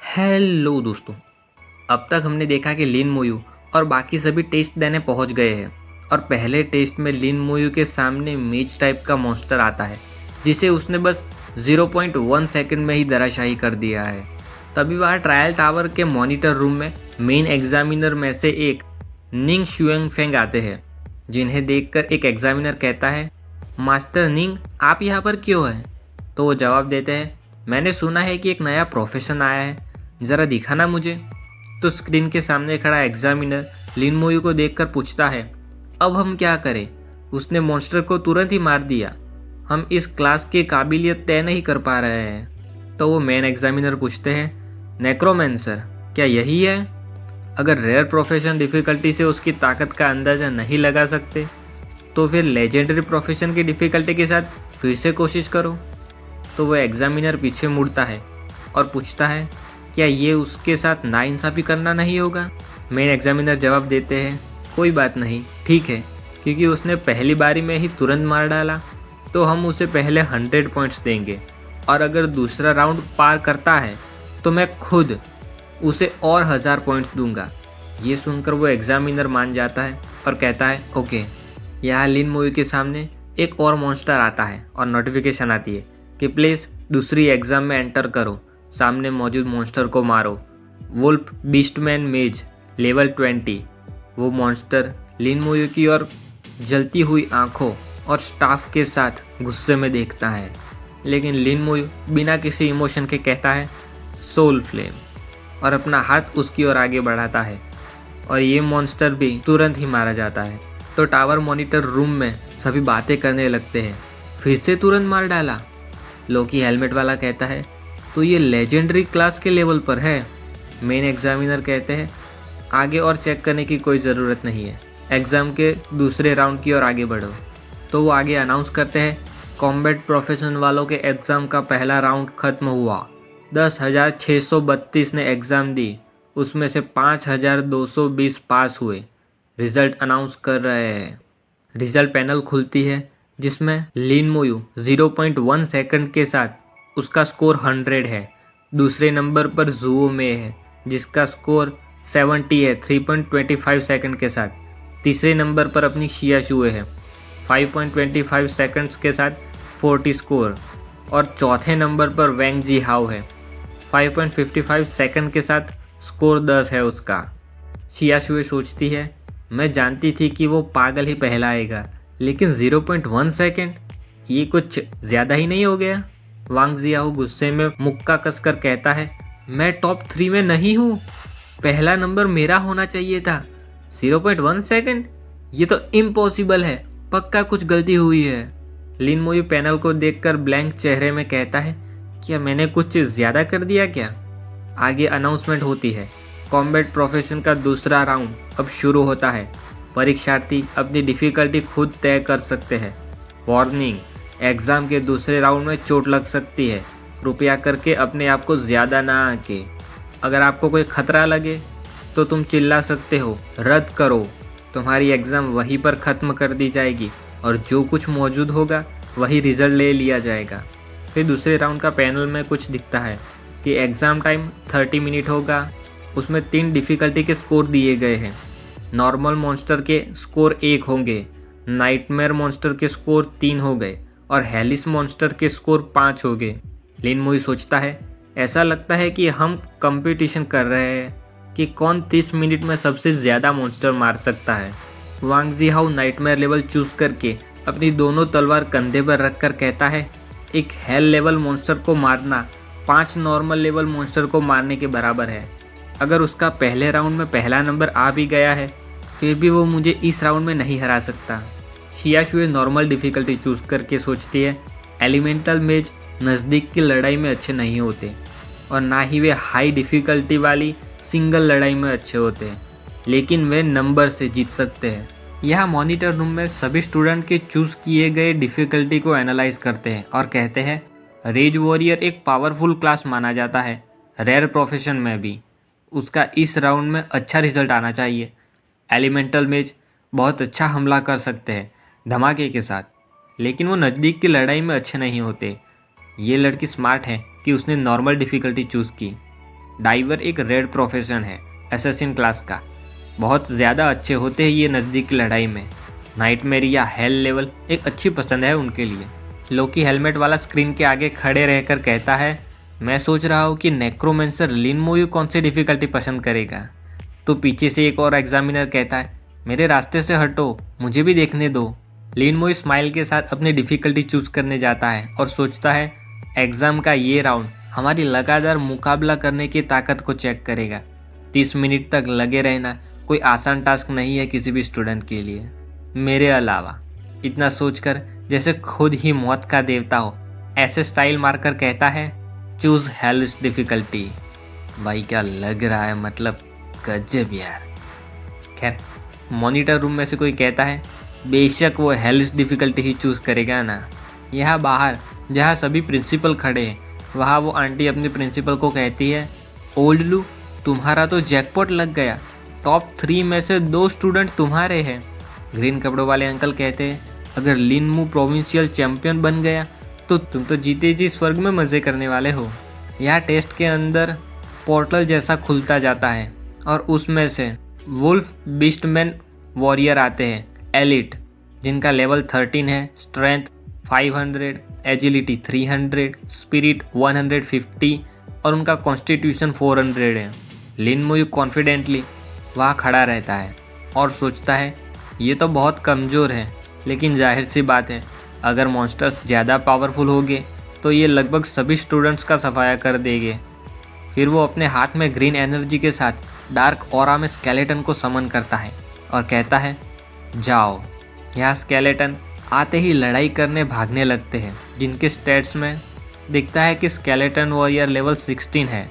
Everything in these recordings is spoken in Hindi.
हेलो दोस्तों। अब तक हमने देखा कि लिन मोयू और बाकी सभी टेस्ट देने पहुंच गए हैं और पहले टेस्ट में लिन मोयू के सामने मेज टाइप का मॉन्स्टर आता है जिसे उसने बस 0.1 सेकंड में ही धराशायी कर दिया है। तभी वहाँ ट्रायल टावर के मॉनिटर रूम में मेन एग्जामिनर में से एक निंग शुएंग फेंग आते हैं, जिन्हें देखकर एक एग्जामिनर कहता है, मास्टर निंग आप यहाँ पर क्यों हैं? तो वो जवाब देते हैं, मैंने सुना है कि एक नया प्रोफेशन आया है, ज़रा दिखाना मुझे। तो स्क्रीन के सामने खड़ा एग्जामिनर लिन मोयू को देखकर पूछता है, अब हम क्या करें? उसने मॉन्स्टर को तुरंत ही मार दिया। हम इस क्लास की काबिलियत तय नहीं कर पा रहे हैं। तो वो मेन एग्जामिनर पूछते हैं, नेक्रोमेंसर क्या यही है? अगर रेयर प्रोफेशन डिफ़िकल्टी से उसकी ताकत का अंदाज़ा नहीं लगा सकते तो फिर लेजेंडरी प्रोफेशन की डिफ़िकल्टी के साथ फिर से कोशिश करो। तो वो एग्जामिनर पीछे मुड़ता है और पूछता है, क्या ये उसके साथ नाइंसाफ़ी करना नहीं होगा? मेन एग्जामिनर जवाब देते हैं, कोई बात नहीं, ठीक है, क्योंकि उसने पहली बारी में ही तुरंत मार डाला तो हम उसे पहले 100 पॉइंट्स देंगे और अगर दूसरा राउंड पार करता है तो मैं खुद उसे और 1000 पॉइंट्स दूंगा। ये सुनकर वो एग्जामिनर मान जाता है और कहता है, ओके। यहाँ लिन मोयू के सामने एक और मॉन्स्टर आता है और नोटिफिकेशन आती है कि प्लीज़ दूसरी एग्ज़ाम में एंटर करो, सामने मौजूद मॉन्स्टर को मारो। वुल्फ बीस्टमैन मेज लेवल 20। वो मॉन्स्टर लिन मोयू की ओर जलती हुई आंखों और स्टाफ के साथ गुस्से में देखता है, लेकिन लिन मोयू बिना किसी इमोशन के कहता है, सोल फ्लेम, और अपना हाथ उसकी ओर आगे बढ़ाता है और ये मॉन्स्टर भी तुरंत ही मारा जाता है। तो टावर मॉनिटर रूम में सभी बातें करने लगते हैं, फिर से तुरंत मार डाला। लोकी हेलमेट वाला कहता है, तो ये लेजेंडरी क्लास के लेवल पर है। मेन एग्जामिनर कहते हैं, आगे और चेक करने की कोई ज़रूरत नहीं है, एग्ज़ाम के दूसरे राउंड की ओर आगे बढ़ो। तो वो आगे अनाउंस करते हैं, कॉम्बैट प्रोफेशन वालों के एग्ज़ाम का पहला राउंड ख़त्म हुआ। 10,632 ने एग्ज़ाम दी, उसमें से 5,220 पास हुए। रिज़ल्ट अनाउंस कर रहे हैं। रिज़ल्ट पैनल खुलती है जिसमें लिन मोयू 0.1 सेकंड के साथ उसका स्कोर 100 है। दूसरे नंबर पर जुओ में है जिसका स्कोर 70 है 3.25 सेकंड के साथ। तीसरे नंबर पर अपनी शिया शुए है 5.25 सेकंड्स के साथ 40 स्कोर। और चौथे नंबर पर वैंग जी हाओ है 5.55 सेकंड के साथ स्कोर 10 है उसका। शिया शुए सोचती है, मैं जानती थी कि वो पागल ही पहला आएगा, लेकिन 0.1 सेकंड, ये कुछ ज़्यादा ही नहीं हो गया? वांग जियाओ गुस्से में मुक्का कसकर कहता है, मैं टॉप 3 में नहीं हूँ, पहला नंबर मेरा होना चाहिए था। 0.1 सेकंड, ये तो इम्पॉसिबल है, पक्का कुछ गलती हुई है। लिन मोयू पैनल को देखकर ब्लैंक चेहरे में कहता है, क्या मैंने कुछ ज़्यादा कर दिया क्या? आगे अनाउंसमेंट होती है, कॉम्बैट प्रोफेशन का दूसरा राउंड अब शुरू होता है। परीक्षार्थी अपनी डिफ़िकल्टी खुद तय कर सकते हैं। वार्निंग, एग्ज़ाम के दूसरे राउंड में चोट लग सकती है, कृपया करके अपने आप को ज़्यादा ना आंके। अगर आपको कोई खतरा लगे तो तुम चिल्ला सकते हो, रद्द करो। तुम्हारी एग्ज़ाम वहीं पर ख़त्म कर दी जाएगी और जो कुछ मौजूद होगा वही रिज़ल्ट ले लिया जाएगा। फिर दूसरे राउंड का पैनल में कुछ दिखता है कि एग्ज़ाम टाइम 30 मिनट होगा। उसमें 3 डिफ़िकल्टी के स्कोर दिए गए हैं। नॉर्मल मॉन्स्टर के स्कोर 1 होंगे, नाइटमेयर मॉन्स्टर के स्कोर 3 हो गए और हेलिस मॉन्स्टर के स्कोर 5 हो गए। लिन मोयू सोचता है, ऐसा लगता है कि हम कंपटीशन कर रहे हैं कि कौन 30 मिनट में सबसे ज़्यादा मॉन्स्टर मार सकता है। वांग जिहाओ नाइटमेयर लेवल चूज़ करके अपनी दोनों तलवार कंधे पर रखकर कहता है, एक हेल लेवल मॉन्स्टर को मारना 5 नॉर्मल लेवल मॉन्स्टर को मारने के बराबर है। अगर उसका पहले राउंड में पहला नंबर आ भी गया है फिर भी वो मुझे इस राउंड में नहीं हरा सकता। शिया शुए नॉर्मल डिफ़िकल्टी चूज़ करके सोचती है, एलिमेंटल मेज नज़दीक की लड़ाई में अच्छे नहीं होते और ना ही वे हाई डिफ़िकल्टी वाली सिंगल लड़ाई में अच्छे होते हैं, लेकिन वे नंबर से जीत सकते हैं। यहाँ मॉनिटर रूम में सभी स्टूडेंट के चूज़ किए गए डिफ़िकल्टी को एनालाइज करते हैं और कहते हैं, रेज वॉरियर एक पावरफुल क्लास माना जाता है, रेयर प्रोफेशन में भी। उसका इस राउंड में अच्छा रिजल्ट आना चाहिए। एलिमेंटल मेज बहुत अच्छा हमला कर सकते हैं धमाके के साथ, लेकिन वो नज़दीक की लड़ाई में अच्छे नहीं होते। ये लड़की स्मार्ट है कि उसने नॉर्मल डिफ़िकल्टी चूज़ की। डाइवर एक रेयर प्रोफेशन है असैसिन क्लास का। बहुत ज़्यादा अच्छे होते हैं ये नज़दीक की लड़ाई में। नाइटमेयर या हेल लेवल एक अच्छी पसंद है उनके लिए। लोकी हेलमेट वाला स्क्रीन के आगे खड़े रहकर कहता है, मैं सोच रहा हूँ कि नेक्रोमेंसर लिन मोयू कौन सी डिफ़िकल्टी पसंद करेगा। तो पीछे से एक और एग्जामिनर कहता है, मेरे रास्ते से हटो, मुझे भी देखने दो। लिन मोयू स्माइल के साथ अपनी डिफ़िकल्टी चूज़ करने जाता है और सोचता है, एग्ज़ाम का ये राउंड हमारी लगातार मुकाबला करने की ताकत को चेक करेगा। 30 मिनट तक लगे रहना कोई आसान टास्क नहीं है किसी भी स्टूडेंट के लिए, मेरे अलावा। इतना सोचकर जैसे खुद ही मौत का देवता हो ऐसे स्टाइल मारकर कहता है, चूज़ हेल्थ डिफ़िकल्टी। भाई क्या लग रहा है, मतलब गजब यार। खैर, मॉनिटर रूम में से कोई कहता है, बेशक वो हेल्थ डिफ़िकल्टी ही चूज़ करेगा ना। यहाँ बाहर जहाँ सभी प्रिंसिपल खड़े हैं वहाँ वो आंटी अपने प्रिंसिपल को कहती है, ओल्ड लू तुम्हारा तो जैकपॉट लग गया, टॉप 3 में से 2 स्टूडेंट तुम्हारे हैं। ग्रीन कपड़ों वाले अंकल कहते हैं, अगर लिन मू प्रोविंशियल चैम्पियन बन गया तो तुम तो जीते जी स्वर्ग में मज़े करने वाले हो। यह टेस्ट के अंदर पोर्टल जैसा खुलता जाता है और उसमें से वुल्फ बीस्टमैन वॉरियर आते हैं एलिट, जिनका लेवल 13 है, स्ट्रेंथ 500, एजिलिटी 300, स्पिरिट 150 और उनका कॉन्स्टिट्यूशन 400 है। लिन मोयू कॉन्फिडेंटली वहाँ खड़ा रहता है और सोचता है, ये तो बहुत कमज़ोर है, लेकिन जाहिर सी बात है अगर मॉन्स्टर्स ज़्यादा पावरफुल होंगे तो ये लगभग सभी स्टूडेंट्स का सफाया कर देंगे। फिर वो अपने हाथ में ग्रीन एनर्जी के साथ डार्क ऑरा में स्केलेटन को समन करता है और कहता है, जाओ। यहाँ स्केलेटन आते ही लड़ाई करने भागने लगते हैं, जिनके स्टेट्स में दिखता है कि स्केलेटन वॉरियर लेवल 16 है।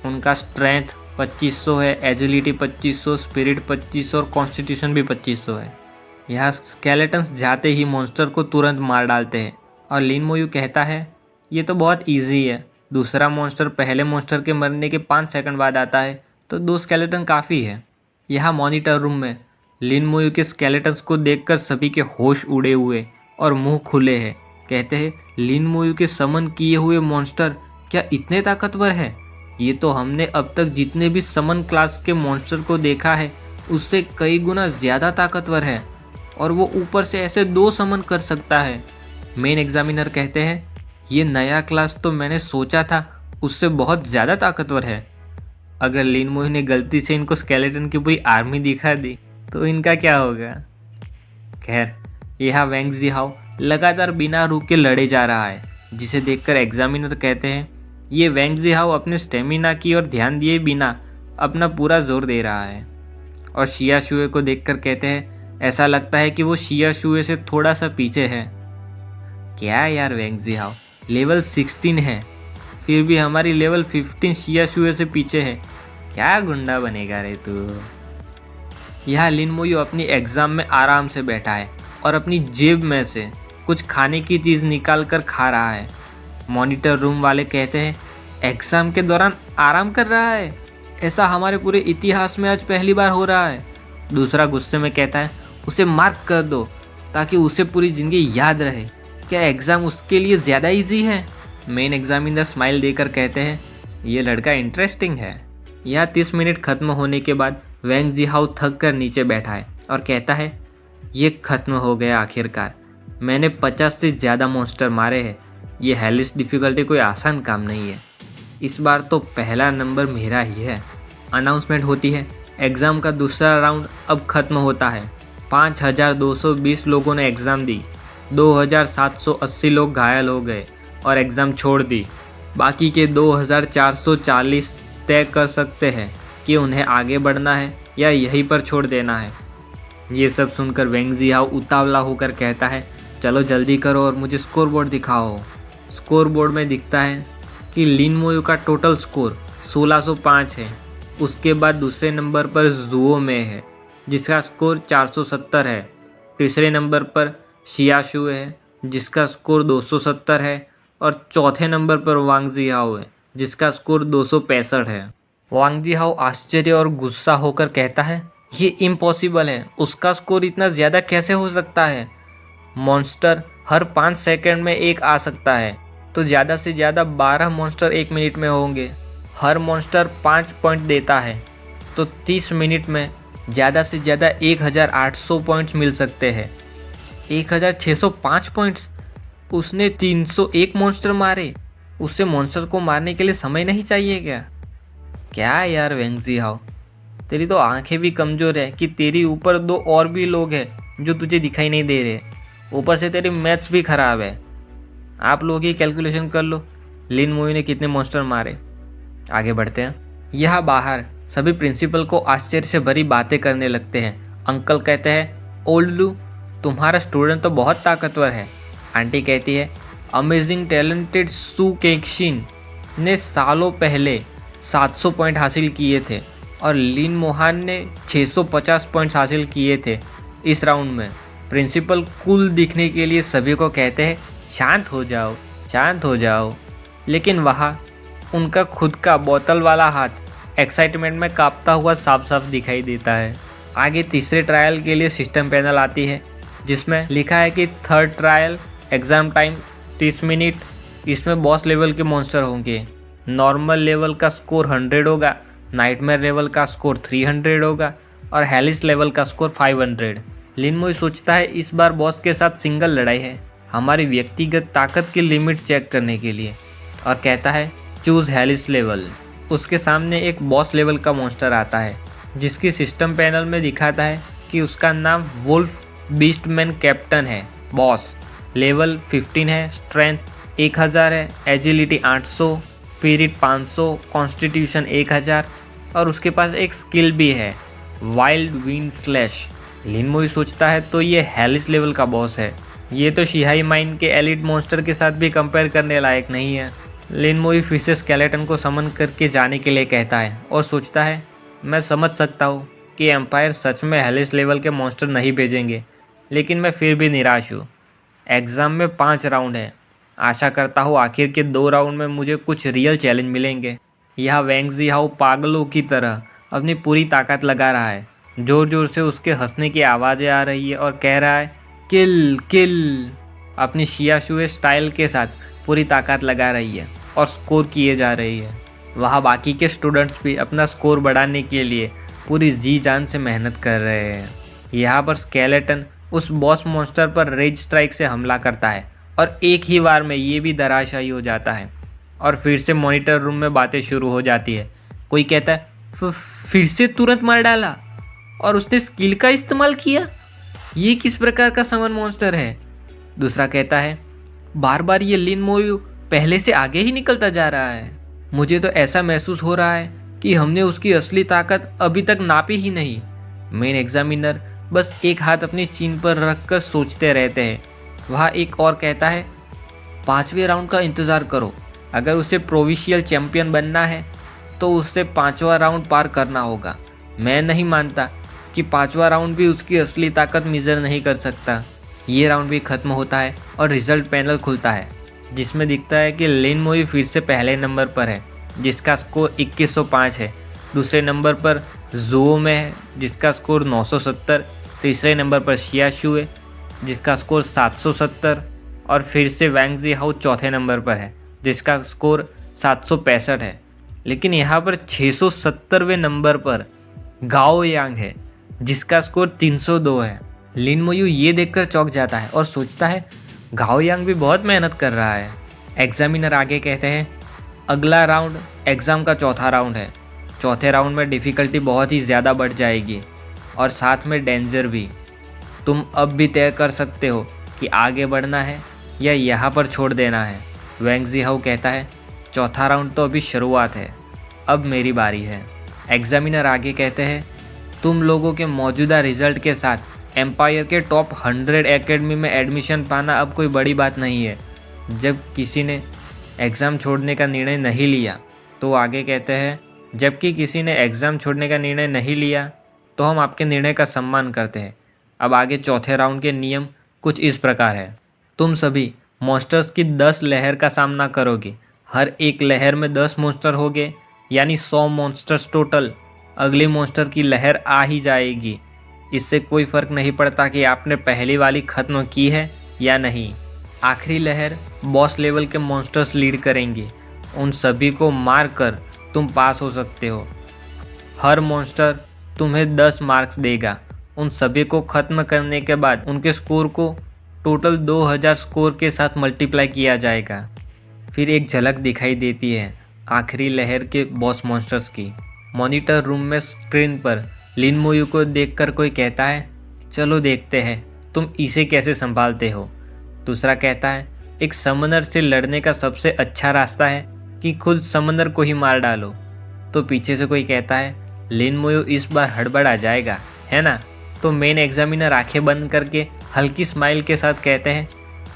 उनका स्ट्रेंथ 2500 है, एजिलिटी 2500, स्पिरिट 2500 और कॉन्स्टिट्यूशन भी 2500 है। यहाँ स्केलेटन्स जाते ही मॉन्स्टर को तुरंत मार डालते हैं और लिन मोयू कहता है, ये तो बहुत इजी है। दूसरा मॉन्स्टर पहले मॉन्स्टर के मरने के 5 सेकंड बाद आता है, तो 2 स्केलेटन काफ़ी है। यहाँ मॉनिटर रूम में लिन मोयू के स्केलेटन्स को देखकर सभी के होश उड़े हुए और मुंह खुले हैं। कहते हैं, लिन मोयू के समन किए हुए मॉन्स्टर क्या इतने ताकतवर है? ये तो हमने अब तक जितने भी समन क्लास के मॉन्स्टर को देखा है उससे कई गुना ज़्यादा ताकतवर है, और वो ऊपर से ऐसे 2 समन कर सकता है। मेन एग्जामिनर कहते हैं, ये नया क्लास तो मैंने सोचा था उससे बहुत ज़्यादा ताकतवर है। अगर लिन मोयू ने गलती से इनको स्केलेटन की पूरी आर्मी दिखा दी तो इनका क्या होगा। खैर, यहाँ वैंग ज़िहाओ लगातार बिना रुके लड़े जा रहा है, जिसे देखकर एग्जामिनर कहते हैं, ये वैंग ज़िहाओ अपने स्टेमिना की ओर ध्यान दिए बिना अपना पूरा जोर दे रहा है। और शिया शुए को देखकर कहते हैं, ऐसा लगता है कि वो शिया शुए से थोड़ा सा पीछे है। क्या यार वैंग ज़िहाओ, लेवल 16 है, फिर भी हमारी लेवल 15 शिया शुए से पीछे है। क्या गुंडा बनेगा रे तू। यहाँ लिन मोयू अपनी एग्ज़ाम में आराम से बैठा है और अपनी जेब में से कुछ खाने की चीज़ निकाल कर खा रहा है। मॉनिटर रूम वाले कहते हैं, एग्ज़ाम के दौरान आराम कर रहा है, ऐसा हमारे पूरे इतिहास में आज पहली बार हो रहा है। दूसरा गुस्से में कहता है, उसे मार्क कर दो ताकि उसे पूरी ज़िंदगी याद रहे। क्या एग्ज़ाम उसके लिए ज़्यादा इजी है? मेन एग्जामिनर स्माइल देकर कहते हैं, ये लड़का इंटरेस्टिंग है। यह 30 मिनट ख़त्म होने के बाद वैंग ज़िहाओ थक कर नीचे बैठा है और कहता है, ये ख़त्म हो गया आखिरकार। मैंने 50 से ज़्यादा मॉन्स्टर मारे हैं। ये हेलिस डिफ़िकल्टी कोई आसान काम नहीं है। इस बार तो पहला नंबर मेरा ही है। अनाउंसमेंट होती है, एग्ज़ाम का दूसरा राउंड अब ख़त्म होता है। 5220 लोगों ने एग्ज़ाम दी, 2780 लोग घायल हो गए और एग्ज़ाम छोड़ दी। बाकी के 2440 तय कर सकते हैं कि उन्हें आगे बढ़ना है या यहीं पर छोड़ देना है। ये सब सुनकर वैंग ज़िहाओ उतावला होकर कहता है, चलो जल्दी करो और मुझे स्कोर बोर्ड दिखाओ। स्कोर बोर्ड में दिखता है कि लिन मोयू का टोटल स्कोर 1605 है। उसके बाद दूसरे नंबर पर जुओ में है, जिसका स्कोर 470 है। तीसरे नंबर पर शिया शुए है, जिसका स्कोर 270 है। और चौथे नंबर पर वांग ज़िहाओ है, जिसका स्कोर 265 है। वांग ज़िहाओ आश्चर्य और गुस्सा होकर कहता है, ये इम्पॉसिबल है, उसका स्कोर इतना ज़्यादा कैसे हो सकता है? मॉन्स्टर हर 5 सेकंड में एक आ सकता है, तो ज़्यादा से ज़्यादा 12 मॉन्स्टर 1 मिनट में होंगे। हर मॉन्स्टर 5 पॉइंट देता है तो 30 मिनट में ज़्यादा से ज़्यादा 1800 पॉइंट्स मिल सकते हैं। 1605 पॉइंट्स। उसने 301 मॉन्स्टर मारे। उससे मॉन्स्टर को मारने के लिए समय नहीं चाहिए क्या? क्या यार वेंगजी हाओ, तेरी तो आंखें भी कमज़ोर है कि तेरी ऊपर 2 और भी लोग हैं जो तुझे दिखाई नहीं दे रहे। ऊपर से तेरी मैथ्स भी ख़राब है। आप लोग ही कैलकुलेशन कर लो लिन मोयू ने कितने मॉन्स्टर मारे। आगे बढ़ते हैं। यहाँ बाहर सभी प्रिंसिपल को आश्चर्य से भरी बातें करने लगते हैं। अंकल कहते हैं, ओल्ड लू, तुम्हारा स्टूडेंट तो बहुत ताकतवर है। आंटी कहती है, अमेजिंग टैलेंटेड सू केक्शिन ने सालों पहले 700 पॉइंट हासिल किए थे और लिन मोहान ने 650 पॉइंट्स हासिल किए थे इस राउंड में। प्रिंसिपल कूल दिखने के लिए सभी को कहते हैं, शांत हो जाओ, शांत हो जाओ। लेकिन वहाँ उनका खुद का बोतल वाला हाथ एक्साइटमेंट में कांपता हुआ साफ साफ दिखाई देता है। आगे तीसरे ट्रायल के लिए सिस्टम पैनल आती है जिसमें लिखा है कि third trial exam time 30 minute. इसमें बॉस लेवल के मॉन्स्टर होंगे। नॉर्मल लेवल का स्कोर 100 होगा, नाइटमेयर लेवल का स्कोर 300 होगा और हेलिस लेवल का स्कोर 500। लिन मोयू सोचता है इस बार बॉस के साथ सिंगल लड़ाई है, हमारी व्यक्तिगत ताकत की लिमिट चेक करने के लिए, और कहता है चूज़ हेलिस लेवल। उसके सामने एक बॉस लेवल का मॉन्स्टर आता है जिसकी सिस्टम पैनल में दिखाता है कि उसका नाम वुल्फ बीस्टमैन कैप्टन है। बॉस लेवल 15 है, स्ट्रेंथ 1000 है, एजिलिटी 800, स्पिरिट 500, कॉन्स्टिट्यूशन 1000 और उसके पास एक स्किल भी है, वाइल्ड विंड स्लैश। लिन मोयू सोचता है तो ये हेलिस लेवल का बॉस है। ये तो शिहाई माइन के एलिट मॉन्स्टर के साथ भी कंपेयर करने लायक नहीं है। लिन मोयू फिर से स्केलेटन को समन करके जाने के लिए कहता है और सोचता है, मैं समझ सकता हूँ कि एम्पायर सच में हेलिस लेवल के मॉन्स्टर नहीं भेजेंगे, लेकिन मैं फिर भी निराश हूँ। एग्ज़ाम में 5 राउंड है, आशा करता हूँ आखिर के 2 राउंड में मुझे कुछ रियल चैलेंज मिलेंगे। यह वेंगजी हाओ पागलों की तरह अपनी पूरी ताकत लगा रहा है। ज़ोर ज़ोर से उसके हंसने की आवाज़ें आ रही है और कह रहा है, किल किल। अपनी शियाशुए स्टाइल के साथ पूरी ताकत लगा रही है और स्कोर किए जा रही है। वहाँ बाकी के स्टूडेंट्स भी अपना स्कोर बढ़ाने के लिए पूरी जी जान से मेहनत कर रहे हैं। यहाँ पर स्केलेटन उस बॉस मॉन्स्टर पर रेज स्ट्राइक से हमला करता है और एक ही बार में ये भी धराशायी हो जाता है और फिर से मॉनिटर रूम में बातें शुरू हो जाती है। कोई कहता है, फिर से तुरंत मार डाला और उसने स्किल का इस्तेमाल किया, ये किस प्रकार का समन मॉन्स्टर है? दूसरा कहता है, बार बार ये लिन मोयू पहले से आगे ही निकलता जा रहा है। मुझे तो ऐसा महसूस हो रहा है कि हमने उसकी असली ताकत अभी तक नापी ही नहीं। मेन एग्जामिनर बस एक हाथ अपनी चीन पर रखकर सोचते रहते हैं। वहाँ एक और कहता है, 5वें राउंड का इंतज़ार करो, अगर उसे प्रोविंशियल चैंपियन बनना है तो उससे 5वां राउंड पार करना होगा। मैं नहीं मानता कि 5वां राउंड भी उसकी असली ताकत मेजर नहीं कर सकता। ये राउंड भी ख़त्म होता है और रिजल्ट पैनल खुलता है जिसमें दिखता है कि लिन मोयू फिर से पहले नंबर पर है जिसका स्कोर 2105 है। दूसरे नंबर पर जुओ में है जिसका स्कोर 970। तीसरे नंबर पर शियाशुए जिसका स्कोर 770 और फिर से वेंगजी हाओ चौथे नंबर पर है जिसका स्कोर 765 है। लेकिन यहाँ पर 670वें नंबर पर गाओ यांग है जिसका स्कोर 302 है। लिन मोयू ये देखकर चौंक जाता है और सोचता है, गाओ यांग भी बहुत मेहनत कर रहा है। एग्जामिनर आगे कहते हैं, अगला राउंड एग्ज़ाम का चौथा राउंड है। चौथे राउंड में डिफ़िकल्टी बहुत ही ज़्यादा बढ़ जाएगी और साथ में डेंजर भी। तुम अब भी तय कर सकते हो कि आगे बढ़ना है या यहाँ पर छोड़ देना है। वेंगजी हाओ कहता है, चौथा राउंड तो अभी शुरुआत है, अब मेरी बारी है। एग्जामिनर आगे कहते हैं, तुम लोगों के मौजूदा रिजल्ट के साथ एम्पायर के टॉप 100 एकेडमी में एडमिशन पाना अब कोई बड़ी बात नहीं है। जब किसी ने एग्ज़ाम छोड़ने का निर्णय नहीं लिया तो आगे कहते हैं, जबकि किसी ने एग्ज़ाम छोड़ने का निर्णय नहीं लिया तो हम आपके निर्णय का सम्मान करते हैं। अब आगे चौथे राउंड के नियम कुछ इस प्रकार है। तुम सभी मॉन्स्टर्स की 10 लहर का सामना करोगे। हर एक लहर में 10 मॉन्स्टर होंगे, यानी 100 मॉन्स्टर्स टोटल। अगली मॉन्स्टर की लहर आ ही जाएगी। इससे कोई फ़र्क नहीं पड़ता कि आपने पहली वाली ख़त्म की है या नहीं। आखिरी लहर बॉस लेवल के मॉन्स्टर्स लीड करेंगे। उन सभी को मार कर तुम पास हो सकते हो। हर मॉन्स्टर तुम्हें 10 मार्क्स देगा। उन सभी को ख़त्म करने के बाद उनके स्कोर को टोटल 2000 स्कोर के साथ मल्टीप्लाई किया जाएगा। फिर एक झलक दिखाई देती है आखिरी लहर के बॉस मॉन्स्टर्स की। मॉनिटर रूम में स्क्रीन पर लिन मोयू को देखकर कोई कहता है, चलो देखते हैं तुम इसे कैसे संभालते हो। दूसरा कहता है, एक समंदर से लड़ने का सबसे अच्छा रास्ता है कि खुद समंदर को ही मार डालो। तो पीछे से कोई कहता है, लिन मोयू इस बार हड़बड़ा जाएगा, है ना। तो मेन एग्जामिनर आंखें बंद करके हल्की स्माइल के साथ कहते हैं,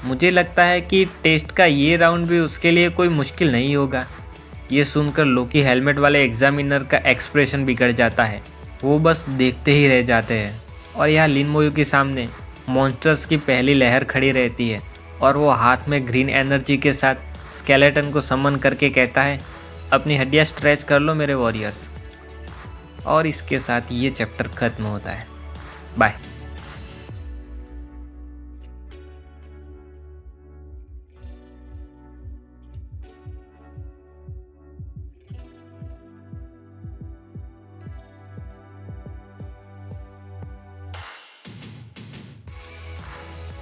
मुझे लगता है कि टेस्ट का ये राउंड भी उसके लिए कोई मुश्किल नहीं होगा। ये सुनकर लोकी हेलमेट वाले एग्जामिनर का एक्सप्रेशन बिगड़ जाता है। वो बस देखते ही रह जाते हैं। और यहाँ लिन मोयू के सामने मॉन्स्टर्स की पहली लहर खड़ी रहती है और वो हाथ में ग्रीन एनर्जी के साथ स्केलेटन को समन करके कहता है, अपनी हड्डियाँ स्ट्रेच कर लो मेरे वॉरियर्स। और इसके साथ ये चैप्टर ख़त्म होता है। बाय।